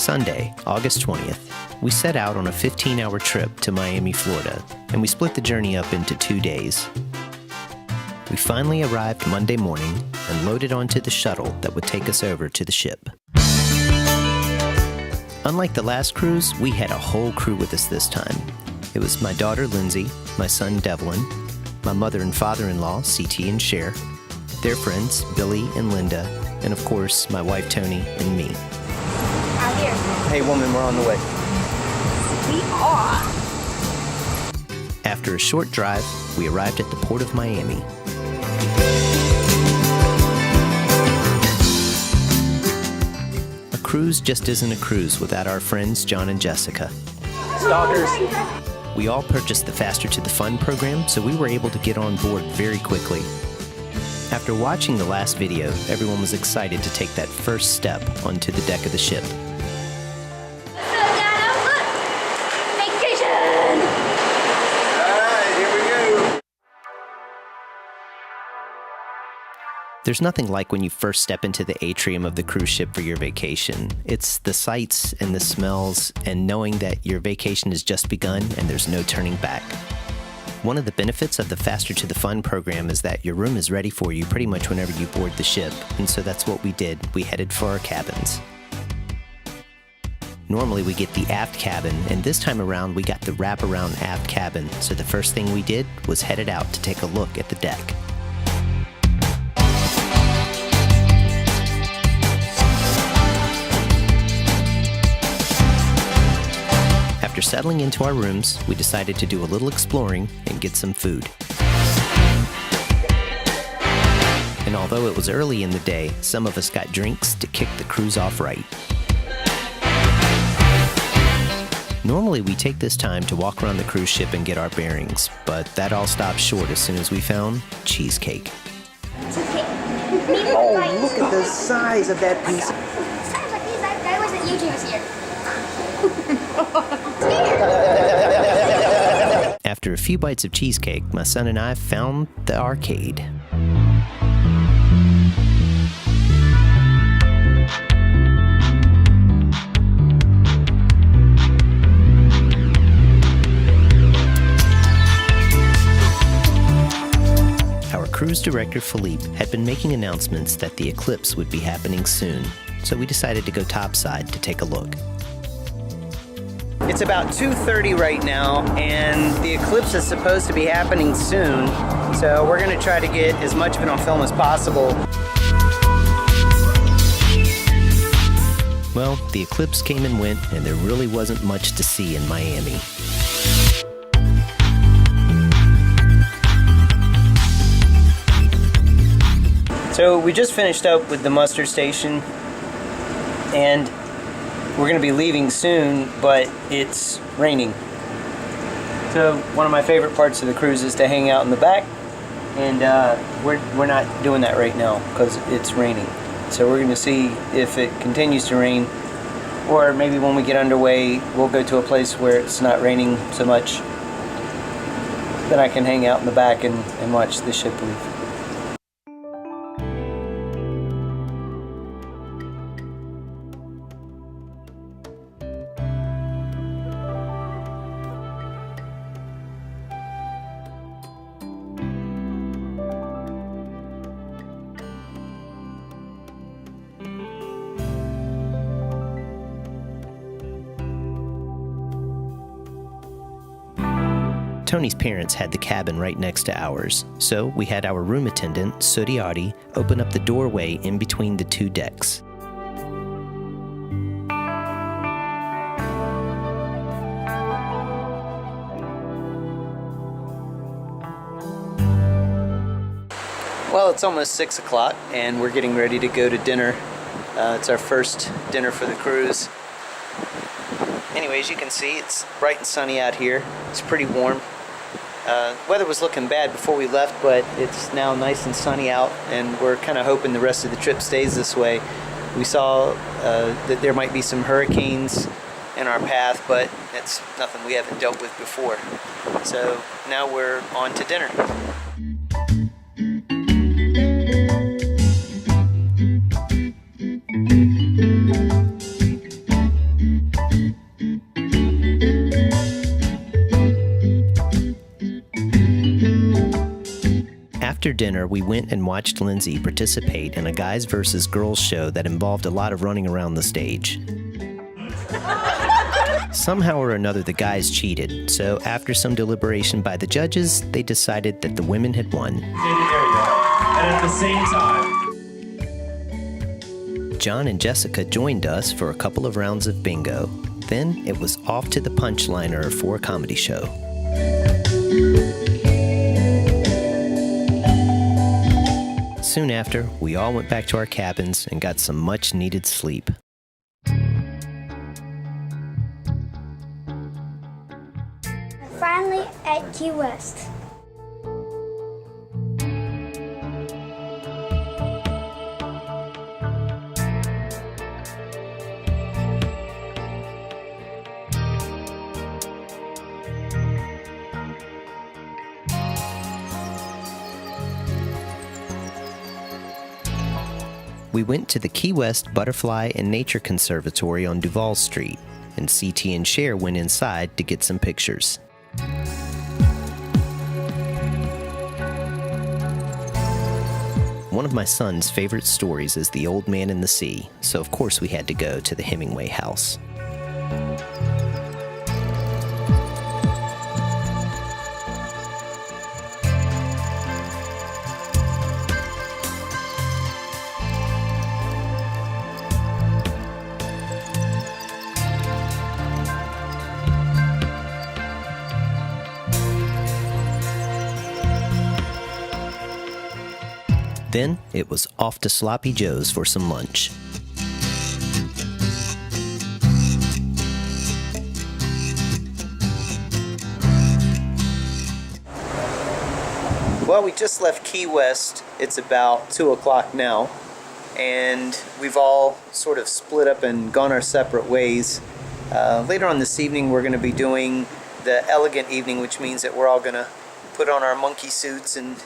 Sunday, August 20th, we set out on a 15-hour trip to Miami, Florida, and we split the journey up into 2 days. We finally arrived Monday morning and loaded onto the shuttle that would take us over to the ship. Unlike the last cruise, we had a whole crew with us this time. It was my daughter Lindsay, my son Devlin, my mother and father-in-law CT and Cher, their friends Billy and Linda, and of course my wife Tony and me. Out here. Hey woman, we're on the way. We are. After a short drive, we arrived at the port of Miami. A cruise just isn't a cruise without our friends John and Jessica. Stalkers. We all purchased the Faster to the Fun program, so we were able to get on board very quickly. After watching the last video, everyone was excited to take that first step onto the deck of the ship. There's nothing like when you first step into the atrium of the cruise ship for your vacation. It's the sights and the smells and knowing that your vacation has just begun and there's no turning back. One of the benefits of the Faster to the Fun program is that your room is ready for you pretty much whenever you board the ship, and so that's what we did. We headed for our cabins. Normally we get the aft cabin, and this time around we got the wraparound aft cabin, so the first thing we did was headed out to take a look at the deck. After settling into our rooms, we decided to do a little exploring and get some food. And although it was early in the day, some of us got drinks to kick the cruise off right. Normally we take this time to walk around the cruise ship and get our bearings, but that all stopped short as soon as we found cheesecake. Oh, look at the size of that piece. Sounds like I was at YouTube's here. After a few bites of cheesecake, my son and I found the arcade. Our cruise director, Philippe, had been making announcements that the Eclipse would be happening soon, so we decided to go topside to take a look. It's about 2:30 right now, and the Eclipse is supposed to be happening soon, so we're going to try to get as much of it on film as possible. Well, the Eclipse came and went, and there really wasn't much to see in Miami. So we just finished up with the muster station, and we're going to be leaving soon, but it's raining. So one of my favorite parts of the cruise is to hang out in the back, and we're not doing that right now because it's raining. So we're going to see if it continues to rain, or maybe when we get underway we'll go to a place where it's not raining so much. Then I can hang out in the back and watch the ship leave. Tony's parents had the cabin right next to ours, so we had our room attendant, Suriati, open up the doorway in between the two decks. Well, it's almost 6 o'clock and we're getting ready to go to dinner. It's our first dinner for the cruise. Anyways, you can see it's bright and sunny out here. It's pretty warm. Weather was looking bad before we left, but it's now nice and sunny out, and we're kind of hoping the rest of the trip stays this way. We saw that there might be some hurricanes in our path, but it's nothing we haven't dealt with before. So now we're on to dinner. After dinner, we went and watched Lindsay participate in a guys versus girls show that involved a lot of running around the stage. Somehow or another, the guys cheated, so after some deliberation by the judges, they decided that the women had won. And at the same time, John and Jessica joined us for a couple of rounds of bingo. Then it was off to the punchliner for a comedy show. Soon after, we all went back to our cabins and got some much-needed sleep. Finally at Key West. We went to the Key West Butterfly and Nature Conservatory on Duval Street, and CT and Cher went inside to get some pictures. One of my son's favorite stories is The Old Man and the Sea, so of course we had to go to the Hemingway house. Then it was off to Sloppy Joe's for some lunch. Well, we just left Key West. It's about 2 o'clock now, and we've all sort of split up and gone our separate ways. Later on this evening, we're going to be doing the elegant evening, which means that we're all going to put on our monkey suits and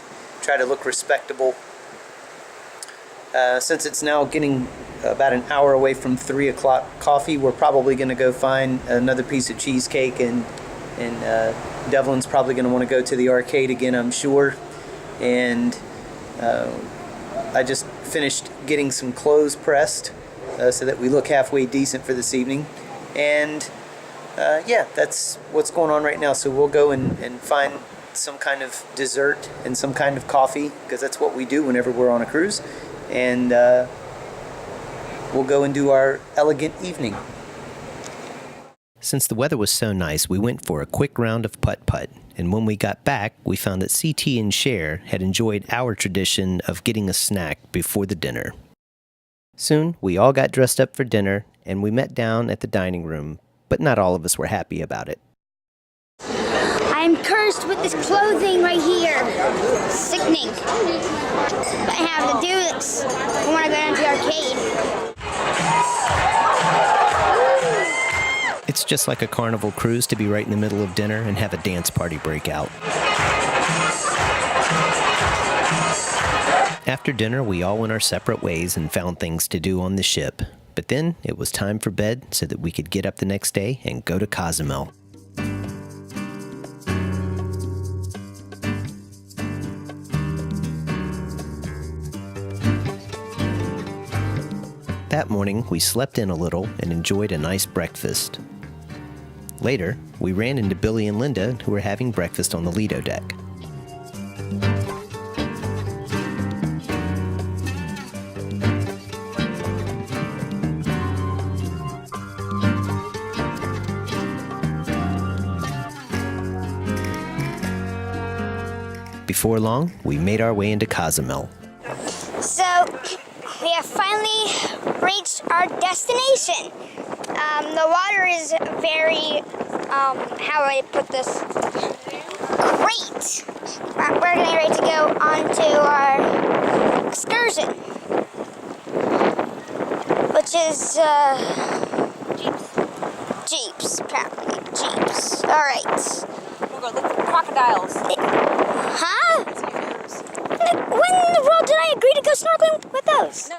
try to look respectable. Since it's now getting about an hour away from 3 o'clock coffee, we're probably going to go find another piece of cheesecake, and Devlin's probably going to want to go to the arcade again, I'm sure. And I just finished getting some clothes pressed so that we look halfway decent for this evening. And yeah, that's what's going on right now. So we'll go and find some kind of dessert and some kind of coffee, because that's what we do whenever we're on a cruise. And we'll go and do our elegant evening. Since the weather was so nice, we went for a quick round of putt-putt, and when we got back, we found that CT and Cher had enjoyed our tradition of getting a snack before the dinner. Soon, we all got dressed up for dinner, and we met down at the dining room, but not all of us were happy about it. I'm cursed with this clothing right here. Sickening. But I have to do this. I want to go down to the arcade. It's just like a Carnival cruise to be right in the middle of dinner and have a dance party break out. After dinner, we all went our separate ways and found things to do on the ship. But then it was time for bed so that we could get up the next day and go to Cozumel. That morning, we slept in a little and enjoyed a nice breakfast. Later, we ran into Billy and Linda, who were having breakfast on the Lido deck. Before long, we made our way into Cozumel. So, we have finally reached our destination. The water is very, how do I put this? Great! We're getting ready to go on to our excursion, which is, Jeeps, apparently. Jeeps. Alright. We'll go look for crocodiles. Huh? When in the world did I agree to go snorkeling with those?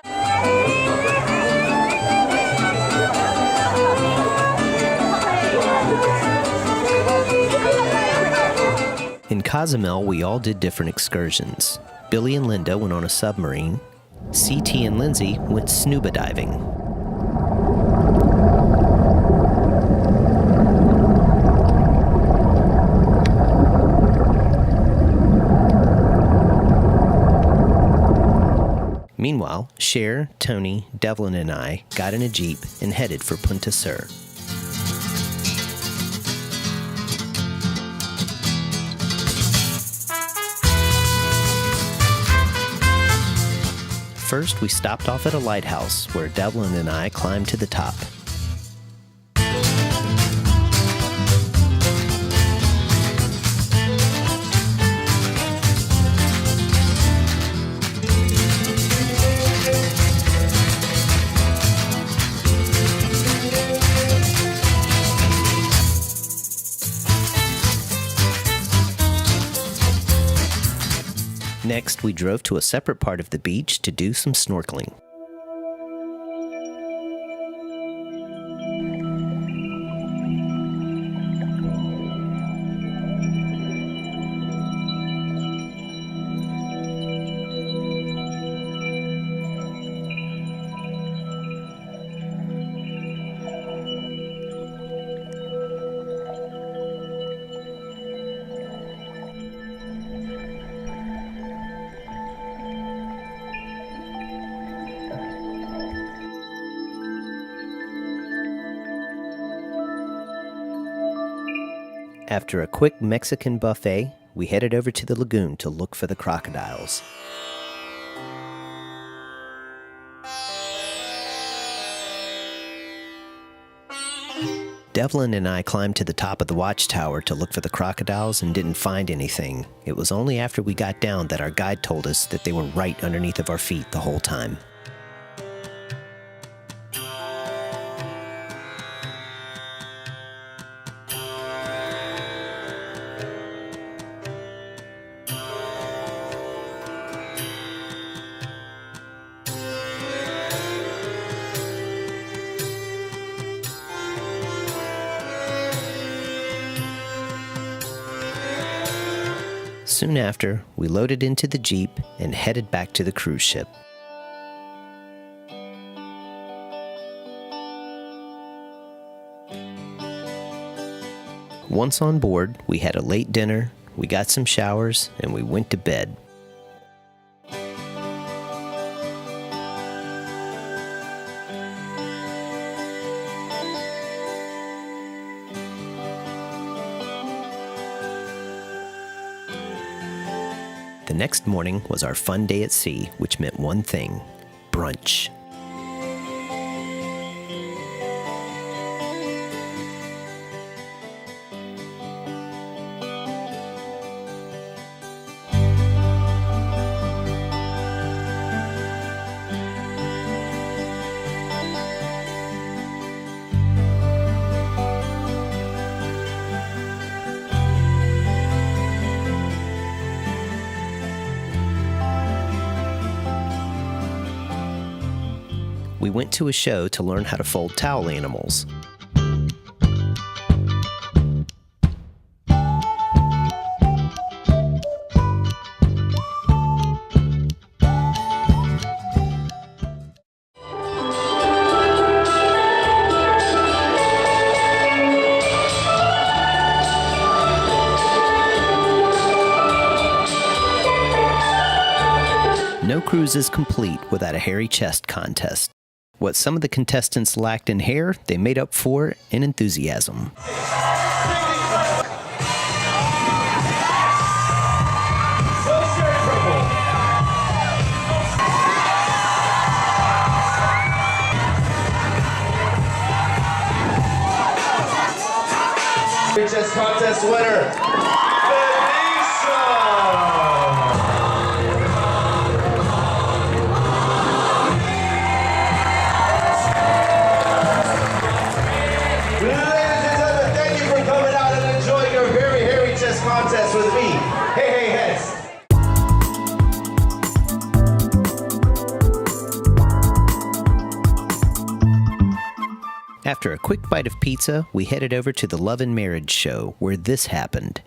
In Cozumel, we all did different excursions. Billy and Linda went on a submarine. CT and Lindsay went snuba diving. Meanwhile, Cher, Tony, Devlin, and I got in a Jeep and headed for Punta Sur. First, we stopped off at a lighthouse where Devlin and I climbed to the top. Next, we drove to a separate part of the beach to do some snorkeling. After a quick Mexican buffet, we headed over to the lagoon to look for the crocodiles. Devlin and I climbed to the top of the watchtower to look for the crocodiles and didn't find anything. It was only after we got down that our guide told us that they were right underneath of our feet the whole time. Soon after, we loaded into the Jeep and headed back to the cruise ship. Once on board, we had a late dinner, we got some showers, and we went to bed. The next morning was our fun day at sea, which meant one thing: brunch. We went to a show to learn how to fold towel animals. No cruise is complete without a hairy chest contest. What some of the contestants lacked in hair, they made up for in enthusiasm. Chess contest winner, contest with me. Hey, heads. After a quick bite of pizza, we headed over to the Love and Marriage show, where this happened.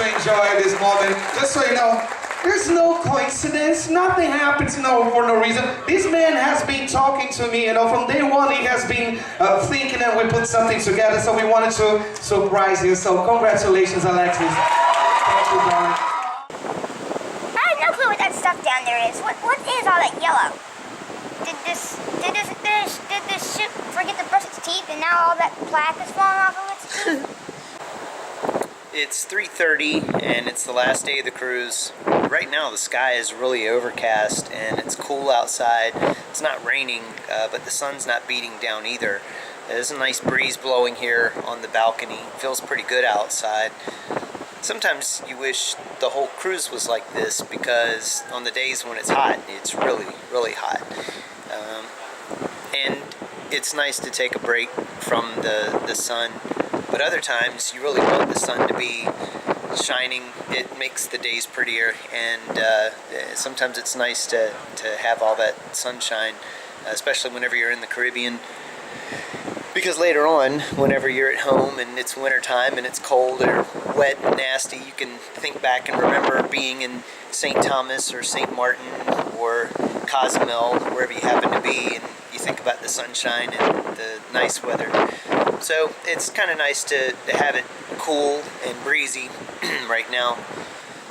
to enjoy this moment. Just so you know, there's no coincidence. Nothing happens, for no reason. This man has been talking to me, from day one he has been thinking that we put something together, so we wanted to surprise you. So congratulations, Alexis. Thank you, darling. I have no clue what that stuff down there is. What is all that yellow? Did this ship forget to brush its teeth and now all that plaque is falling off of its teeth? It's 3:30 and it's the last day of the cruise. Right now the sky is really overcast and it's cool outside. It's not raining, but the sun's not beating down either. There's a nice breeze blowing here on the balcony. It feels pretty good outside. Sometimes you wish the whole cruise was like this, because on the days when it's hot, it's really, really hot. And it's nice to take a break from the sun, but other times you really want the sun to be shining. It makes the days prettier, and sometimes it's nice to have all that sunshine, especially whenever you're in the Caribbean. Because later on, whenever you're at home and it's wintertime and it's cold or wet and nasty, you can think back and remember being in St. Thomas or St. Martin or Cozumel, wherever you happen to be, and you think about the sunshine and the nice weather. So it's kind of nice to have it cool and breezy right now.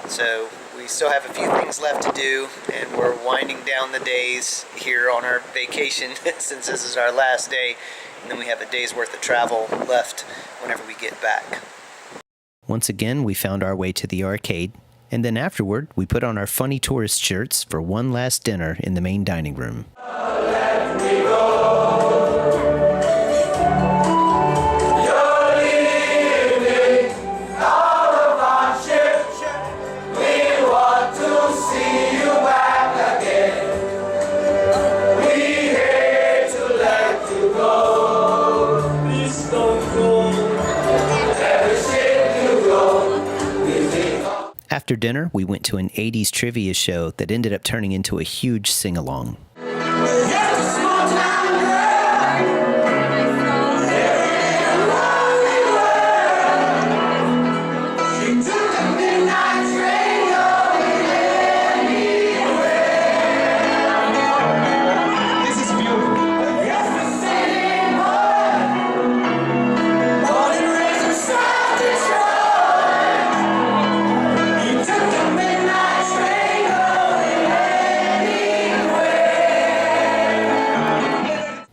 So we still have a few things left to do, and we're winding down the days here on our vacation since this is our last day. And then we have a day's worth of travel left whenever we get back. Once again, we found our way to the arcade, and then afterward, we put on our funny tourist shirts for one last dinner in the main dining room. After dinner, we went to an 80s trivia show that ended up turning into a huge sing-along.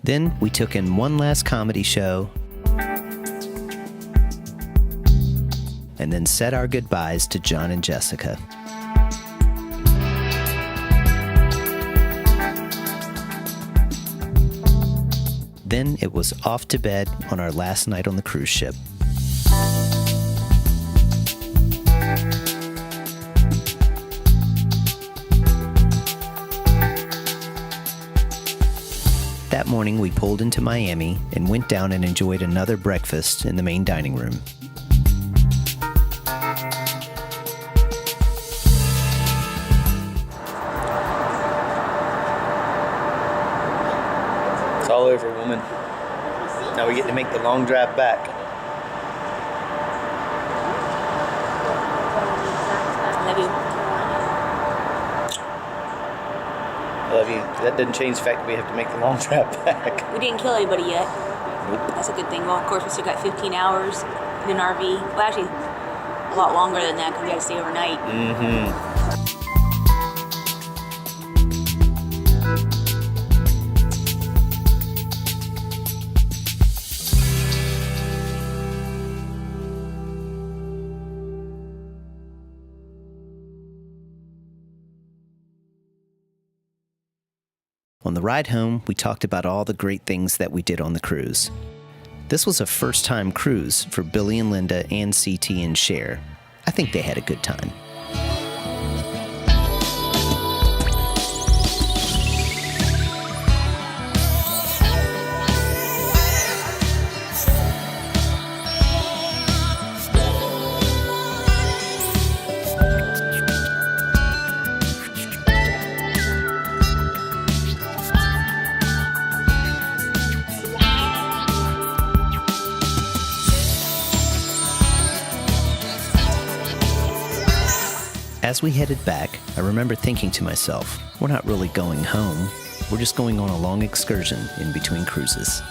Then we took in one last comedy show, and then said our goodbyes to John and Jessica. Then it was off to bed on our last night on the cruise ship. That morning, we pulled into Miami and went down and enjoyed another breakfast in the main dining room. It's all over, woman. Now we get to make the long drive back. Love you. Love you. That doesn't change the fact that we have to make the long drive back. We didn't kill anybody yet. That's a good thing. Well, of course, we still got 15 hours in an RV. Well, actually, a lot longer than that because we got to stay overnight. Mm-hmm. On the ride home, we talked about all the great things that we did on the cruise. This was a first-time cruise for Billy and Linda and CT and Cher. I think they had a good time. As we headed back, I remember thinking to myself, we're not really going home. We're just going on a long excursion in between cruises.